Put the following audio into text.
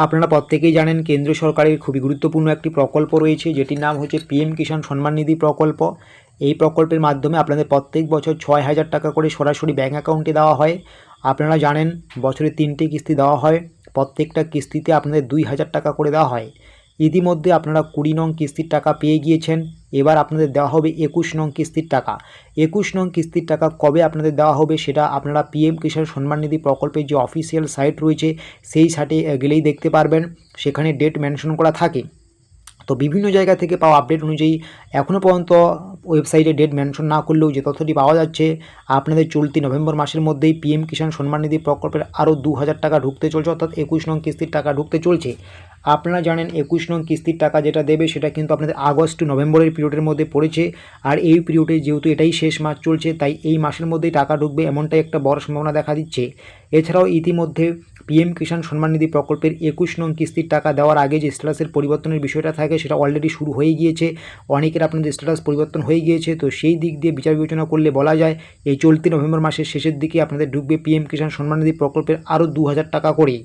আপনারা প্রত্যেকেই জানেন কেন্দ্র সরকারের খুবই গুরুত্বপূর্ণ একটি প্রকল্প রয়েছে, যেটির নাম হচ্ছে পিএম কিষাণ সম্মান নিধি প্রকল্প। এই প্রকল্পের মাধ্যমে আপনাদের প্রত্যেক বছর 6,000 টাকা করে সরাসরি ব্যাঙ্ক অ্যাকাউন্টে দেওয়া হয়। আপনারা জানেন বছরে 3টে কিস্তি দেওয়া হয়, প্রত্যেকটা কিস্তিতে আপনাদের 2,000 টাকা করে দেওয়া হয়। ইতিমধ্যে আপনারা 20 নং কিস্তির টাকা পেয়ে গিয়েছেন, এবার আপনাদের দেওয়া হবে 21 নং কিস্তির টাকা। 21 নং কিস্তির টাকা কবে আপনাদের দেওয়া হবে সেটা আপনারা পিএম কিষাণ সম্মান নিধি প্রকল্পের যে অফিসিয়াল সাইট রয়েছে সেই সাইটে গেলেই দেখতে পারবেন, সেখানে ডেট মেনশন করা থাকে। তো বিভিন্ন জায়গা থেকে পাওয়া আপডেট অনুযায়ী এখনও পর্যন্ত ওয়েবসাইটে ডেট মেনশন না করলেও যে তথ্যটি পাওয়া যাচ্ছে, আপনাদের চলতি নভেম্বর মাসের মধ্যেই পিএম কিষাণ সম্মান নিধি প্রকল্পের আরও 2,000 টাকা ঢুকতে চলছে, অর্থাৎ 21 নং কিস্তির টাকা ঢুকতে চলছে। আপনারা জানেন 21 নং কিস্তির টাকা যেটা দেবে সেটা কিন্তু আপনাদের আগস্ট টু নভেম্বরের পিরিয়ডের মধ্যে পড়েছে, আর এই পিরিয়ডে যেহেতু এটাই শেষ মাস চলছে তাই এই মাসের মধ্যেই টাকা ঢুকবে এমনটাই একটা বড় সম্ভাবনা দেখা দিচ্ছে। এছাড়াও ইতিমধ্যে পিএম কিষাণ সম্মান নিধি প্রকল্পের 21 নং কিস্তির টাকা দেওয়ার আগে যে স্ট্যাটাসের পরিবর্তনের বিষয়টা থাকে সেটা অলরেডি শুরু হয়ে গিয়েছে, অনেকের আপনাদের স্ট্যাটাস পরিবর্তন হয়ে গিয়েছে। তো সেই দিক দিয়ে বিচার বিবেচনা করলে বলা যায় এই চলতি নভেম্বর মাসের শেষের দিকে আপনাদের ঢুকবে পিএম কিষাণ সম্মান নিধি প্রকল্পের আরও 2,000 টাকা করে।